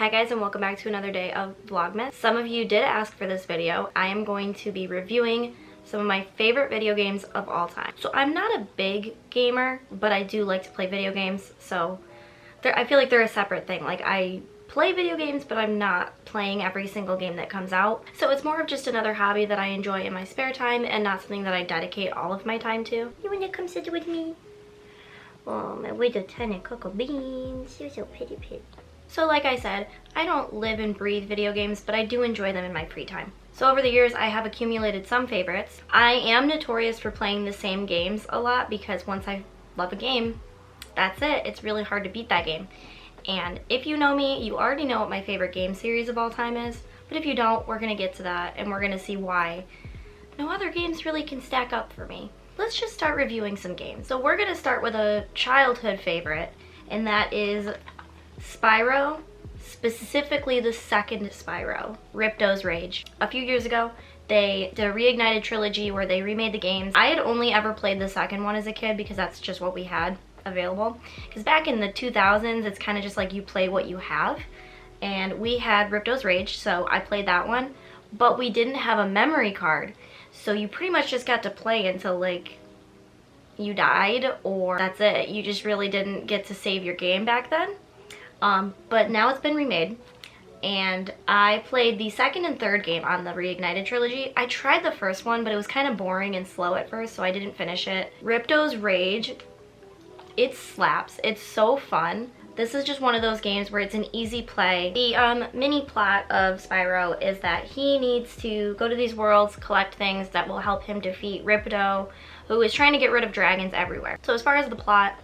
Hi guys, and welcome back to another day of Vlogmas. Some of you did ask for this video. I am going to be reviewing some of my favorite video games of all time. So I'm not a big gamer, but I do like to play video games, so I feel like they're a separate thing. Like, I play video games, but I'm not playing every single game that comes out. So it's more of just another hobby that I enjoy in my spare time and not something that I dedicate all of my time to. You wanna come sit with me? Oh, my little tiny cocoa beans. You're so pretty. So like I said, I don't live and breathe video games, but I do enjoy them in my free time. So over the years, I have accumulated some favorites. I am notorious for playing the same games a lot because once I love a game, that's it. It's really hard to beat that game. And if you know me, you already know what my favorite game series of all time is. But if you don't, we're gonna get to that and we're gonna see why no other games really can stack up for me. Let's just start reviewing some games. So we're gonna start with a childhood favorite, and that is Spyro, specifically the second Spyro, Ripto's Rage. A few years ago, they did a reignited trilogy where they remade the games. I had only ever played the second one as a kid because that's just what we had available. Because back in the 2000s, it's kind of just like you play what you have. And we had Ripto's Rage, so I played that one. But we didn't have a memory card. So you pretty much just got to play until like you died, or that's it. You just really didn't get to save your game back then. But now it's been remade, and I played the second and third game on the reignited trilogy. I tried the first one, but it was kind of boring and slow at first, so I didn't finish it. Ripto's Rage, it slaps. It's so fun. This is just one of those games where it's an easy play. The mini plot of Spyro is that he needs to go to these worlds, collect things that will help him defeat Ripto, who is trying to get rid of dragons everywhere. So as far as the plot,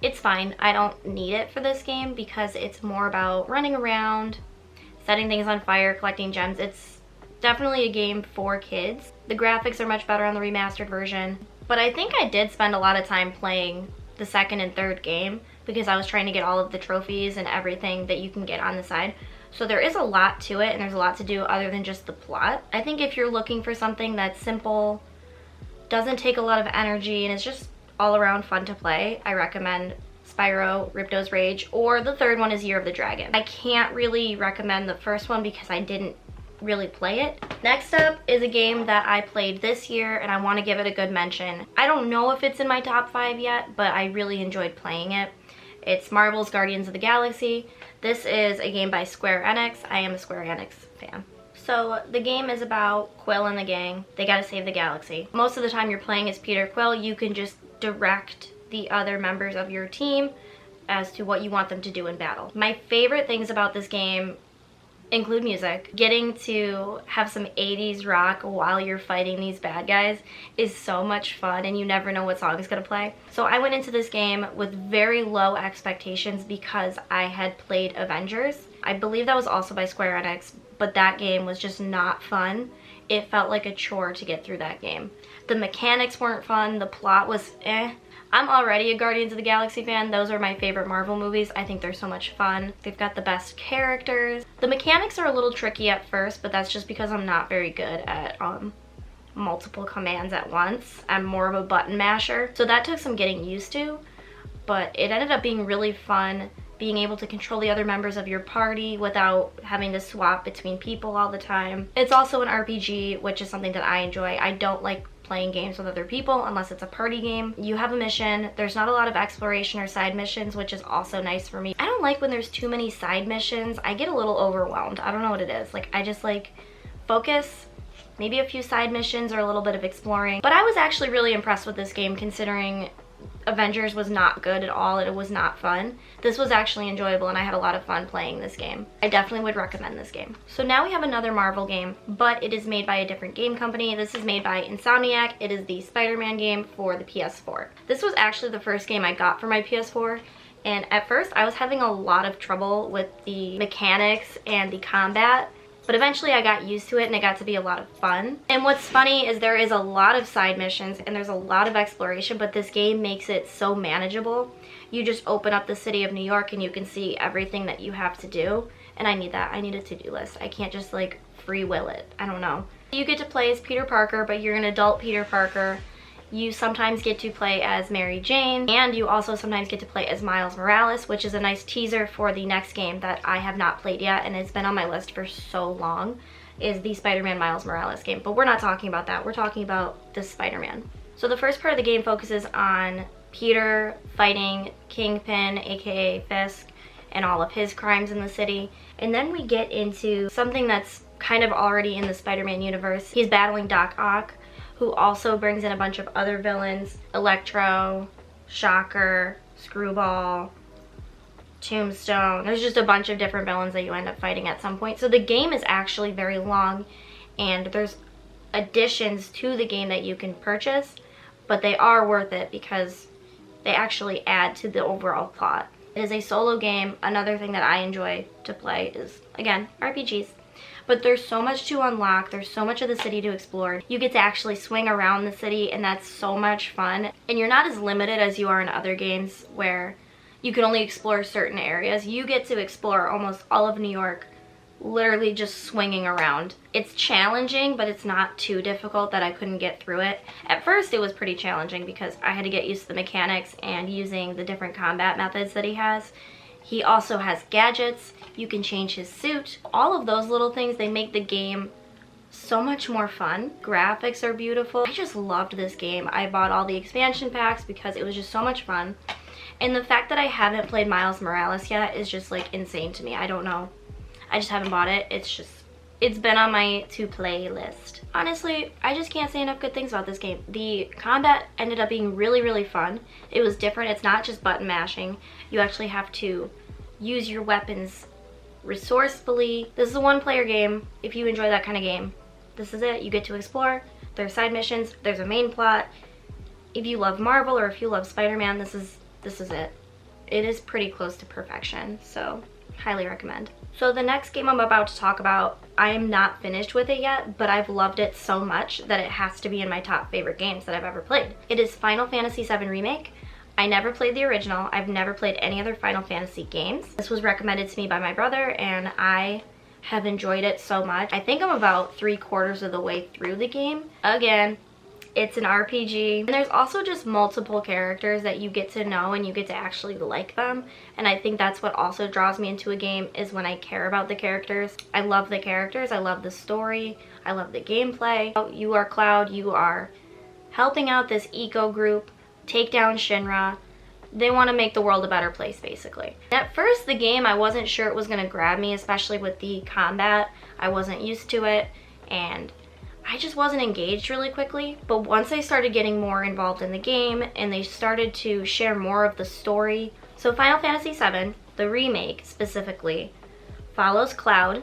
it's fine. I don't need it for this game because it's more about running around, setting things on fire, collecting gems. It's definitely a game for kids. The graphics are much better on the remastered version, but I think I did spend a lot of time playing the second and third game because I was trying to get all of the trophies and everything that you can get on the side. So there is a lot to it, and there's a lot to do other than just the plot. I think if you're looking for something that's simple, doesn't take a lot of energy, and is just all around fun to play, I recommend Spyro, Ripto's Rage, or the third one is Year of the Dragon. I can't really recommend the first one because I didn't really play it. Next up is a game that I played this year, and I want to give it a good mention. I don't know if it's in my top 5 yet, but I really enjoyed playing it. It's Marvel's Guardians of the Galaxy. This is a game by Square Enix. I am a Square Enix fan. So the game is about Quill and the gang. They gotta save the galaxy. Most of the time you're playing as Peter Quill. You can just direct the other members of your team as to what you want them to do in battle. My favorite things about this game include music. Getting to have some 80s rock while you're fighting these bad guys is so much fun, and you never know what song is gonna play. So I went into this game with very low expectations because I had played Avengers. I believe that was also by Square Enix, but that game was just not fun. It felt like a chore to get through that game. The mechanics weren't fun, the plot was eh. I'm already a Guardians of the Galaxy fan. Those are my favorite Marvel movies. I think they're so much fun. They've got the best characters. The mechanics are a little tricky at first, but that's just because I'm not very good at multiple commands at once. I'm more of a button masher. So that took some getting used to, but it ended up being really fun, being able to control the other members of your party without having to swap between people all the time. It's also an RPG, which is something that I enjoy. I don't like playing games with other people unless it's a party game. You have a mission. There's not a lot of exploration or side missions, which is also nice for me. I don't like when there's too many side missions. I get a little overwhelmed. I don't know what it is. Like, I just like focus, maybe a few side missions or a little bit of exploring. But I was actually really impressed with this game considering Avengers was not good at all. It was not fun. This was actually enjoyable, and I had a lot of fun playing this game. I definitely would recommend this game. So now we have another Marvel game, but it is made by a different game company. This is made by Insomniac. It is the Spider-Man game for the PS4. This was actually the first game I got for my PS4, and at first I was having a lot of trouble with the mechanics and the combat. But eventually I got used to it, and it got to be a lot of fun. And what's funny is there is a lot of side missions and there's a lot of exploration, but this game makes it so manageable. You just open up the city of New York and you can see everything that you have to do. And I need that. I need a to-do list. I can't just like free will it. I don't know. You get to play as Peter Parker, but you're an adult Peter Parker. You sometimes get to play as Mary Jane, and you also sometimes get to play as Miles Morales, which is a nice teaser for the next game that I have not played yet, and it's been on my list for so long, is the Spider-Man Miles Morales game. But we're not talking about that. We're talking about this Spider-Man. So the first part of the game focuses on Peter fighting Kingpin, aka Fisk, and all of his crimes in the city. And then we get into something that's kind of already in the Spider-Man universe. He's battling Doc Ock, who also brings in a bunch of other villains. Electro, Shocker, Screwball, Tombstone. There's just a bunch of different villains that you end up fighting at some point. So the game is actually very long, and there's additions to the game that you can purchase, but they are worth it because they actually add to the overall plot. It is a solo game. Another thing that I enjoy to play is, again, RPGs. But there's so much to unlock. There's so much of the city to explore. You get to actually swing around the city, and that's so much fun. And you're not as limited as you are in other games where you can only explore certain areas. You get to explore almost all of New York, literally just swinging around. It's challenging, but it's not too difficult that I couldn't get through it. At first it was pretty challenging because I had to get used to the mechanics and using the different combat methods that he has. He also has gadgets. You can change his suit. All of those little things, they make the game so much more fun. Graphics are beautiful. I just loved this game. I bought all the expansion packs because it was just so much fun. And the fact that I haven't played Miles Morales yet is just like insane to me. I don't know. I just haven't bought it. It's been on my to-play list. Honestly, I just can't say enough good things about this game. The combat ended up being really, really fun. It was different. It's not just button mashing. You actually have to use your weapons resourcefully. This is a one-player game. If you enjoy that kind of game, this is it. You get to explore. There's side missions. There's a main plot. If you love Marvel or if you love Spider-Man, this is it. It is pretty close to perfection, so highly recommend. So the next game I'm about to talk about, I am not finished with it yet, but I've loved it so much that it has to be in my top favorite games that I've ever played. It is Final Fantasy VII Remake. I never played the original. I've never played any other Final Fantasy games. This was recommended to me by my brother, and I have enjoyed it so much. I think I'm about 3/4 of the way through the game. Again, it's an RPG. And there's also just multiple characters that you get to know and you get to actually like them. And I think that's what also draws me into a game, is when I care about the characters. I love the characters. I love the story. I love the gameplay. You are Cloud. You are helping out this eco group take down Shinra. They want to make the world a better place, basically. At first, the game, I wasn't sure it was going to grab me, especially with the combat. I wasn't used to it, and I just wasn't engaged really quickly. But once I started getting more involved in the game and they started to share more of the story. So Final Fantasy VII, the remake specifically, follows Cloud,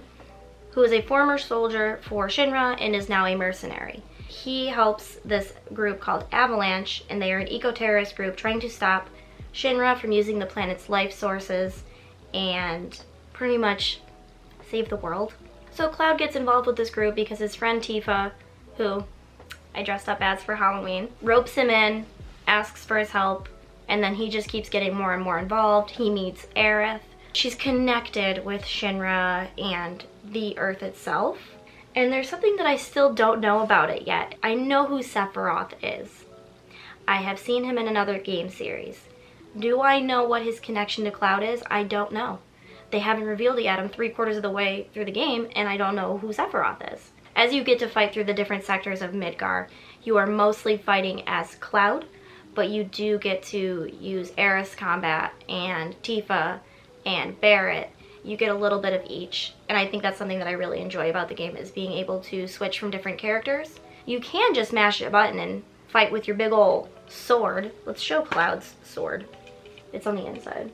who is a former soldier for Shinra and is now a mercenary. He helps this group called Avalanche, and they are an eco-terrorist group trying to stop Shinra from using the planet's life sources and pretty much save the world. So Cloud gets involved with this group because his friend Tifa, who I dressed up as for Halloween, ropes him in, asks for his help, and then he just keeps getting more and more involved. He meets Aerith. She's connected with Shinra and the Earth itself. And there's something that I still don't know about it yet. I know who Sephiroth is. I have seen him in another game series. Do I know what his connection to Cloud is? I don't know. They haven't revealed it yet. I'm 3/4 of the way through the game and I don't know who Sephiroth is. As you get to fight through the different sectors of Midgar, you are mostly fighting as Cloud, but you do get to use Aerith's combat and Tifa and Barret. You get a little bit of each, and I think that's something that I really enjoy about the game, is being able to switch from different characters. You can just mash a button and fight with your big ol' sword. Let's show Cloud's sword. It's on the inside.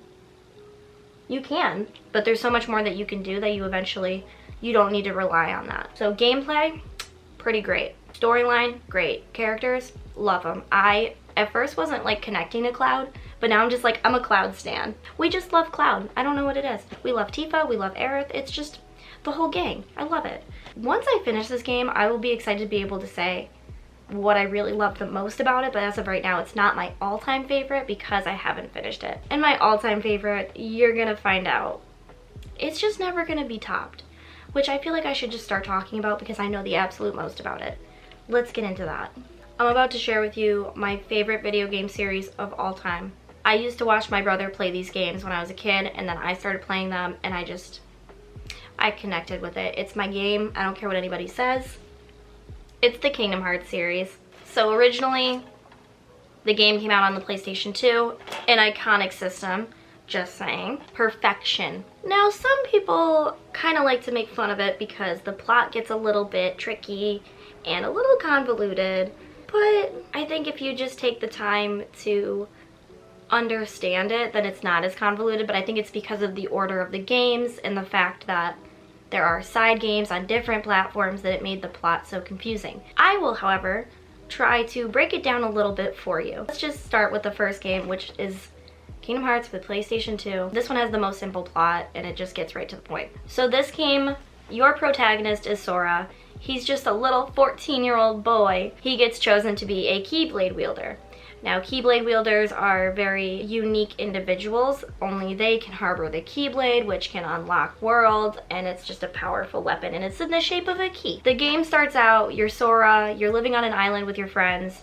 You can, but there's so much more that you can do that you don't need to rely on that. So gameplay, pretty great. Storyline, great. Characters, love them. I at first wasn't like connecting to Cloud, but now I'm just like, I'm a Cloud stan. We just love Cloud. I don't know what it is. We love Tifa, we love Aerith. It's just the whole gang. I love it. Once I finish this game, I will be excited to be able to say what I really loved the most about it, but as of right now, it's not my all-time favorite because I haven't finished it. And my all-time favorite, you're gonna find out, it's just never gonna be topped, which I feel like I should just start talking about because I know the absolute most about it. Let's get into that. I'm about to share with you my favorite video game series of all time. I used to watch my brother play these games when I was a kid, and then I started playing them, and I connected with it. It's my game. I don't care what anybody says. It's the Kingdom Hearts series. So originally, the game came out on the PlayStation 2, an iconic system, just saying. Perfection. Now, some people kind of like to make fun of it because the plot gets a little bit tricky and a little convoluted, but I think if you just take the time to understand it, then it's not as convoluted. But I think it's because of the order of the games and the fact that there are side games on different platforms that it made the plot so confusing. I will, however, try to break it down a little bit for you. Let's just start with the first game, which is Kingdom Hearts for the PlayStation 2. This one has the most simple plot, and it just gets right to the point. So this game, your protagonist is Sora. He's just a little 14-year-old boy. He gets chosen to be a Keyblade wielder. Now, Keyblade wielders are very unique individuals. Only they can harbor the Keyblade, which can unlock worlds, and it's just a powerful weapon, and it's in the shape of a key. The game starts out, you're Sora, you're living on an island with your friends,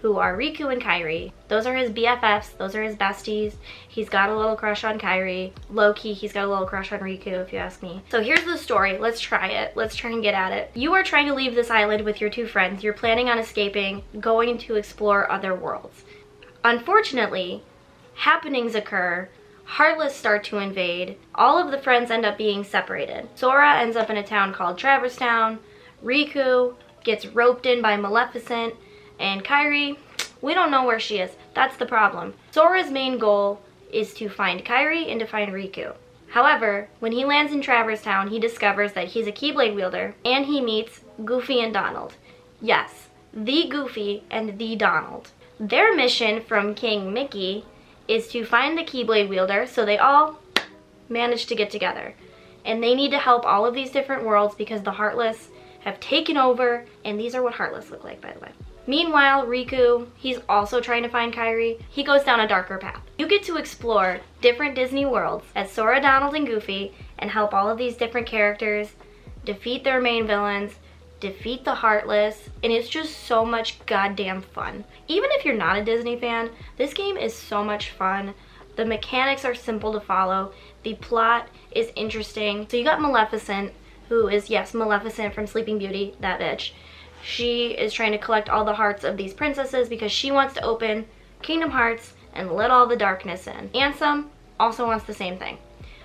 who are Riku and Kairi. Those are his BFFs, those are his besties. He's got a little crush on Kairi. Low-key, he's got a little crush on Riku, if you ask me. So here's the story. Let's try it. Let's try and get at it. You are trying to leave this island with your two friends. You're planning on escaping, going to explore other worlds. Unfortunately, happenings occur. Heartless start to invade. All of the friends end up being separated. Sora ends up in a town called Traverse Town. Riku gets roped in by Maleficent. And Kairi, we don't know where she is. That's the problem. Sora's main goal is to find Kairi and to find Riku. However, when he lands in Traverse Town, he discovers that he's a Keyblade wielder, and he meets Goofy and Donald. Yes, the Goofy and the Donald. Their mission from King Mickey is to find the Keyblade wielder, so they all manage to get together. And they need to help all of these different worlds because the Heartless have taken over, and these are what Heartless look like, by the way. Meanwhile, Riku, he's also trying to find Kairi. He goes down a darker path. You get to explore different Disney worlds as Sora, Donald, and Goofy and help all of these different characters defeat their main villains, defeat the Heartless, and it's just so much goddamn fun. Even if you're not a Disney fan, this game is so much fun. The mechanics are simple to follow. The plot is interesting. So you got Maleficent, who is, yes, Maleficent from Sleeping Beauty, that bitch. She is trying to collect all the hearts of these princesses because she wants to open Kingdom Hearts and let all the darkness in. Ansem also wants the same thing,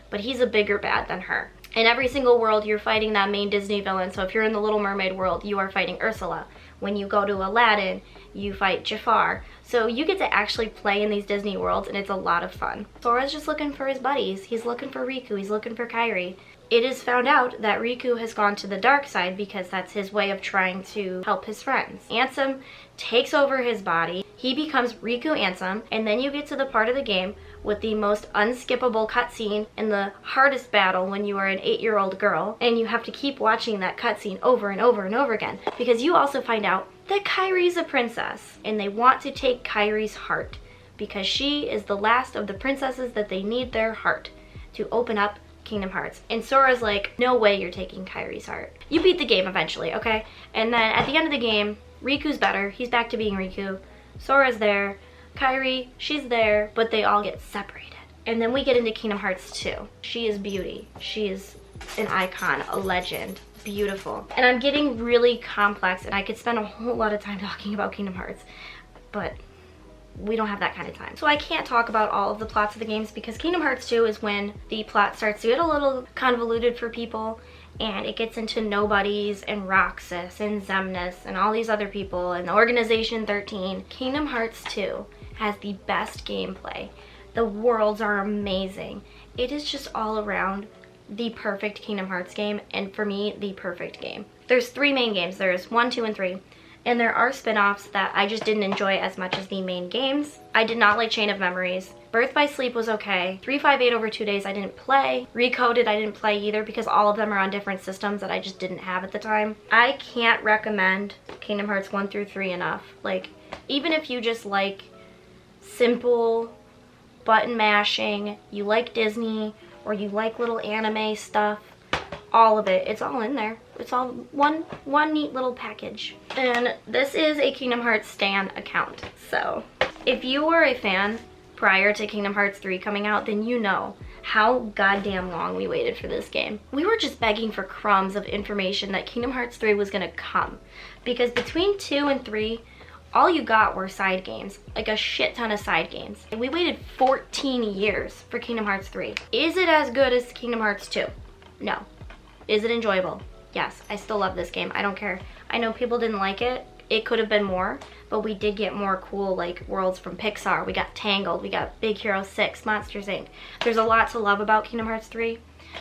but he's a bigger bad than her. In every single world, you're fighting that main Disney villain. So if you're in the Little Mermaid world, you are fighting Ursula. When you go to Aladdin, you fight Jafar. So you get to actually play in these Disney worlds, and it's a lot of fun. Sora's just looking for his buddies. He's looking for Riku. He's looking for Kairi. It is found out that Riku has gone to the dark side because that's his way of trying to help his friends. Ansem takes over his body. He becomes Riku Ansem, and then you get to the part of the game with the most unskippable cutscene and the hardest battle when you are an 8-year-old girl, and you have to keep watching that cutscene over and over and over again because you also find out that Kairi's a princess, and they want to take Kairi's heart because she is the last of the princesses that they need their heart to open up Kingdom Hearts. And Sora's like, no way you're taking Kairi's heart. You beat the game eventually, okay? And then at the end of the game, Riku's better. He's back to being Riku. Sora's there. Kairi, she's there, but they all get separated. And then we get into Kingdom Hearts 2. She is beauty. She is an icon, a legend. Beautiful. And I'm getting really complex, and I could spend a whole lot of time talking about Kingdom Hearts, but we don't have that kind of time. So I can't talk about all of the plots of the games because Kingdom Hearts 2 is when the plot starts to get a little convoluted for people, and it gets into Nobodies and Roxas and Xemnas and all these other people and Organization 13. Kingdom Hearts 2 has the best gameplay. The worlds are amazing. It is just all around the perfect Kingdom Hearts game, and for me, the perfect game. There's 3 main games. There's 1, 2, and 3. And there are spin-offs that I just didn't enjoy as much as the main games. I did not like Chain of Memories. Birth by Sleep was okay. 358 Over 2 Days I didn't play. Recoded I didn't play either because all of them are on different systems that I just didn't have at the time. I can't recommend Kingdom Hearts 1 through 3 enough. Like, even if you just like simple button mashing, you like Disney, or you like little anime stuff, all of it. It's all in there. It's all one neat little package. And this is a Kingdom Hearts Stan account. So if you were a fan prior to Kingdom Hearts 3 coming out, then you know how goddamn long we waited for this game. We were just begging for crumbs of information that Kingdom Hearts 3 was gonna come. Because between 2 and 3, all you got were side games, like a shit ton of side games. And we waited 14 years for Kingdom Hearts 3. Is it as good as Kingdom Hearts 2? No. Is it enjoyable? Yes, I still love this game. I don't care. I know people didn't like it. It could have been more, but we did get more cool like worlds from Pixar. We got Tangled, we got Big Hero 6, Monsters Inc. There's a lot to love about Kingdom Hearts 3,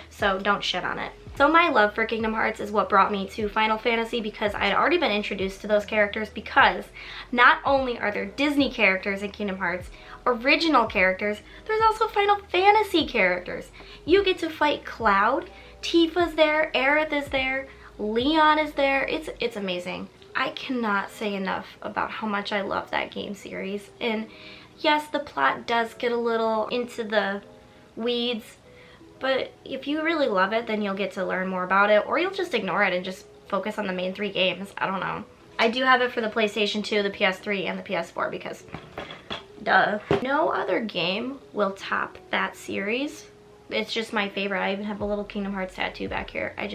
so don't shit on it. So my love for Kingdom Hearts is what brought me to Final Fantasy, because I had already been introduced to those characters, because not only are there Disney characters in Kingdom Hearts, original characters, there's also Final Fantasy characters. You get to fight Cloud, Tifa's there, Aerith is there, Leon is there. It's amazing. I cannot say enough about how much I love that game series. And yes, the plot does get a little into the weeds, but if you really love it, then you'll get to learn more about it, or you'll just ignore it and just focus on the main 3 games. I don't know. I do have it for the PlayStation 2, the PS3, and the PS4 because, duh. No other game will top that series. It's just my favorite. I even have a little Kingdom Hearts tattoo back here. I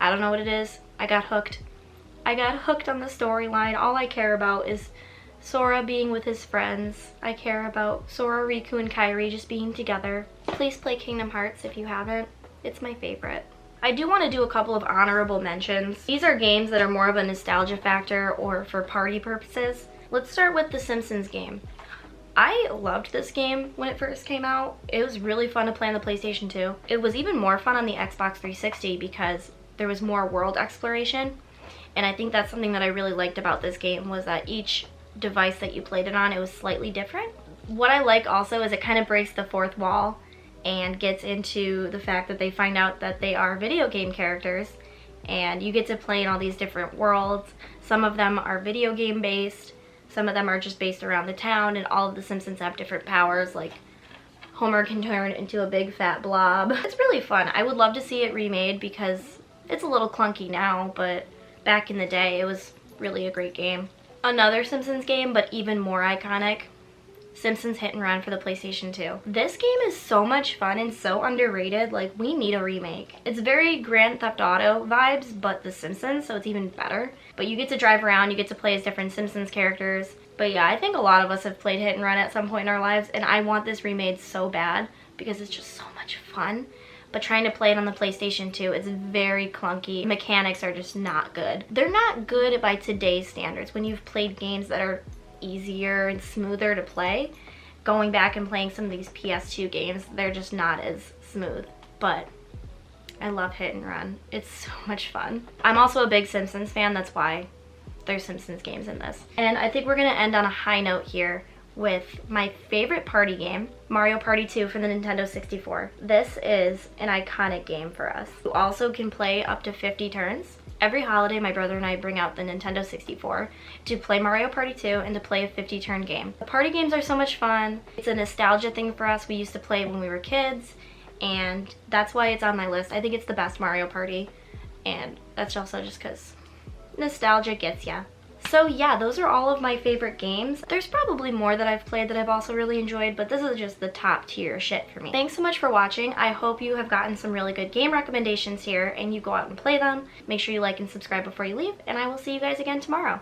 don't know what it is. I got hooked. I got hooked on the storyline. All I care about is Sora being with his friends. I care about Sora, Riku, and Kairi just being together. Please play Kingdom Hearts if you haven't. It's my favorite. I do want to do a couple of honorable mentions. These are games that are more of a nostalgia factor or for party purposes. Let's start with the Simpsons game. I loved this game when it first came out. It was really fun to play on the PlayStation 2. It was even more fun on the Xbox 360 because there was more world exploration. And I think that's something that I really liked about this game, was that each device that you played it on, it was slightly different. What I like also is it kind of breaks the fourth wall and gets into the fact that they find out that they are video game characters, and you get to play in all these different worlds. Some of them are video game based, some of them are just based around the town, and all of the Simpsons have different powers, like Homer can turn into a big fat blob. It's really fun. I would love to see it remade because it's a little clunky now, but back in the day, it was really a great game. Another Simpsons game, but even more iconic, Simpsons Hit and Run for the PlayStation 2. This game is so much fun and so underrated. Like, we need a remake. It's very Grand Theft Auto vibes, but The Simpsons, so it's even better. But you get to drive around, you get to play as different Simpsons characters. But yeah, I think a lot of us have played Hit and Run at some point in our lives, and I want this remade so bad because it's just so much fun. But trying to play it on the PlayStation 2, it's very clunky. Mechanics are just not good. They're not good by today's standards. When you've played games that are easier and smoother to play, going back and playing some of these PS2 games, they're just not as smooth. But I love Hit and Run. It's so much fun. I'm also a big Simpsons fan, that's why there's Simpsons games in this. And I think we're gonna end on a high note here with my favorite party game, Mario Party 2 for the Nintendo 64. This is an iconic game for us. You also can play up to 50 turns. Every holiday, my brother and I bring out the Nintendo 64 to play Mario Party 2 and to play a 50-turn game. The party games are so much fun. It's a nostalgia thing for us. We used to play when we were kids, and that's why it's on my list. I think it's the best Mario Party, and that's also just because nostalgia gets ya. So yeah, those are all of my favorite games. There's probably more that I've played that I've also really enjoyed, but this is just the top tier shit for me. Thanks so much for watching. I hope you have gotten some really good game recommendations here and you go out and play them. Make sure you like and subscribe before you leave, and I will see you guys again tomorrow.